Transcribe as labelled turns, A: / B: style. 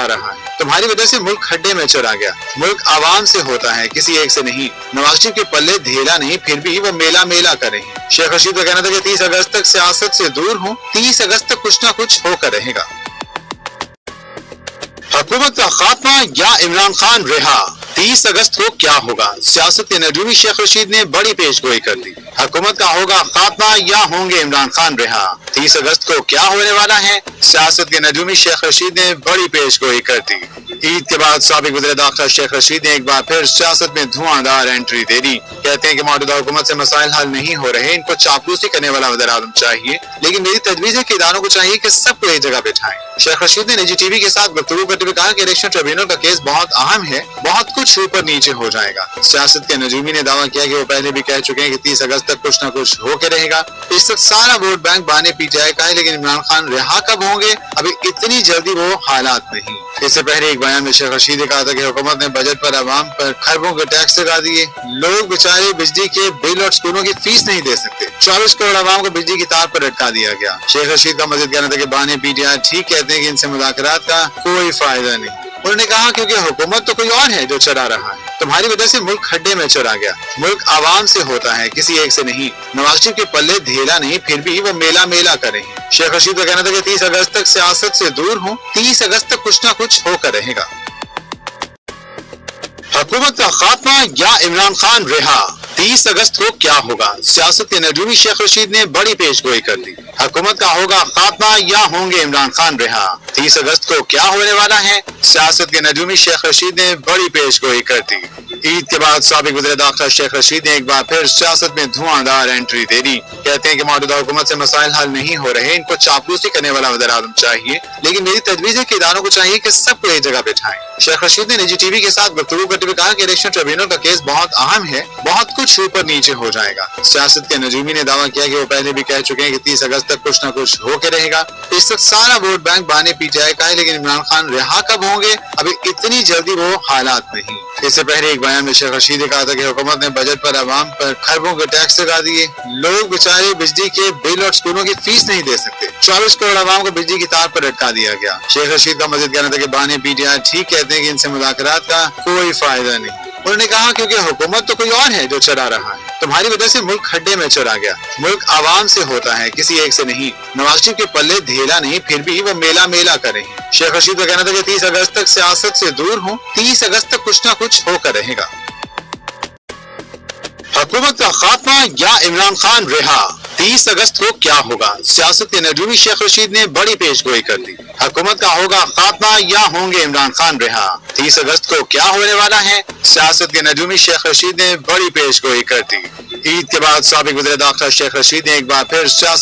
A: चढ़ा रहा है। तुम्हारी वजह से मुल्क खड्डे में चला गया। मुल्क आवाम से होता है, किसी एक से नहीं। नवाज शरीफ के पल्ले ढेला नहीं, फिर भी वो मेला मेला कर रहे हैं। शेख रशीद का कहना था कि 30 अगस्त तक सियासत से दूर हूँ, 30 अगस्त तक कुछ न कुछ होकर रहेगा। हुकूमत का खात्मा या इमरान खान रिहा, 30 अगस्त को क्या होगा? सियासत के नजूमी शेख रशीद ने बड़ी पेशगोई कर दी। हुकूमत का होगा खात्मा या होंगे इमरान खान रिहा, 30 अगस्त को क्या होने वाला है? सियासत के नजूमी शेख रशीद ने बड़ी पेशगोई कर दी। ईद के बाद साबिक वज़ीर दाखिला शेख रशीद ने एक बार फिर सियासत में धुआंधार एंट्री दे दी। कहते हैं कि मौजूदा हुकूमत से मसाइल हल नहीं हो रहे, इनको चापलूसी करने वाला वज़ीर आज़म चाहिए, लेकिन मेरी तजवीज़ है कि इदारों को चाहिए कि सबको एक जगह बिठाएं। शेख रशीद ने निजी टीवी के साथ गुफ्तगू करते हुए कहा कि इलेक्शन ट्रिब्यूनल का केस बहुत अहम है, बहुत कुछ ऊपर नीचे हो जाएगा। सियासत के नजूमी ने दावा किया कि वो पहले भी कह चुके हैं कि 30 अगस्त तक कुछ न कुछ होके रहेगा। इस वक्त सारा वोट बैंक बाने पीटीआई का है, लेकिन इमरान खान रिहा कब होंगे अभी इतनी जल्दी वो हालात नहीं। इससे पहले एक बयान में शेख रशीद ने कहा था कि हुकूमत ने बजट पर आवाम पर खरबों के टैक्स लगा दिए, लोग बेचारे बिजली के बिल और स्कूलों की फीस नहीं दे सकते। 24 करोड़ आवाम को बिजली की तार पर लटका दिया गया। शेख रशीद का मजीद कहना था कि बाने पीटीआई ठीक कहते हैं कि इनसे मुज़ाकरात का कोई फायदा नहीं। उन्होंने कहा क्योंकि हुकूमत तो कोई और है जो चला रहा है। तुम्हारी वजह से मुल्क खड्डे में चला गया। मुल्क आवाम से होता है, किसी एक से नहीं। नवाज शरीफ के पल्ले ढेला नहीं, फिर भी वो मेला मेला कर रहे हैं। शेख रशीद का कहना था कि 30 अगस्त तक सियासत से दूर हूँ, 30 अगस्त तक कुछ न कुछ होकर रहेगा। हुकूमत का खात्मा या इमरान खान रिहा, 30 अगस्त को क्या होगा? सियासत के नजूमी शेख रशीद ने बड़ी पेशगोई कर दी। हुकूमत का होगा खात्मा या होंगे इमरान खान रिहा, 30 अगस्त को क्या होने वाला है? सियासत के नजूमी शेख रशीद ने बड़ी पेशगोई कर दी। ईद के बाद साबिक वज़ीर दाखिला शेख रशीद ने एक बार फिर सियासत में धुआंधार एंट्री दे दी। कहते हैं कि मौजूदा हुकूमत से मसाइल हल नहीं हो रहे, इनको चापलूसी करने वाला वज़ीर आज़म चाहिए, लेकिन मेरी तजवीज़ है कि इदारों को चाहिए कि सबको एक जगह बिठाएं। शेख रशीद ने निजी टीवी के साथ गुफ्तगू करते हुए कहा कि इलेक्शन ट्रिब्यूनल का केस बहुत अहम है, बहुत कुछ ऊपर नीचे हो जाएगा। सियासत के नजूमी ने दावा किया कि वो पहले भी कह चुके हैं कि 30 अगस्त तक कुछ न कुछ होके रहेगा। इस वक्त सारा वोट बैंक बाने पीटीआई का है, लेकिन इमरान खान रिहा कब होंगे अभी इतनी जल्दी वो हालात नहीं। इससे पहले एक बयान में शेख रशीद ने कहा था कि हुकूमत ने बजट पर आवाम पर खरबों के टैक्स लगा दिए, लोग बेचारे बिजली के बिल और स्कूलों की फीस नहीं दे सकते। 24 करोड़ आवाम को बिजली की तार पर लटका दिया गया। शेख रशीद का मजीद कहना था कि बाने पीटीआई ठीक कहते हैं कि इनसे मुज़ाकरात का कोई फायदा नहीं। उन्होंने कहा क्योंकि हुकूमत तो कोई और है जो चला रहा है। तुम्हारी वजह से मुल्क खड्डे में चला गया। मुल्क आवाम से होता है, किसी एक से नहीं। नवाज शरीफ के पल्ले ढेला नहीं, फिर भी वो मेला मेला कर रहे हैं। शेख रशीद का कहना था कि 30 अगस्त तक सियासत से दूर हूँ, 30 अगस्त तक कुछ न कुछ होकर रहेगा। हुकूमत का खात्मा या इमरान खान रिहा, 30 अगस्त को क्या होगा? सियासत के नजूमी शेख रशीद ने बड़ी पेशगोई कर दी। हुकूमत का होगा खात्मा या होंगे इमरान खान रिहा, 30 अगस्त को क्या होने वाला है? सियासत के नजूमी शेख रशीद ने बड़ी पेशगोई कर दी। ईद के बाद साबिक वज़ीर दाखिला शेख रशीद ने एक बार फिर सियासत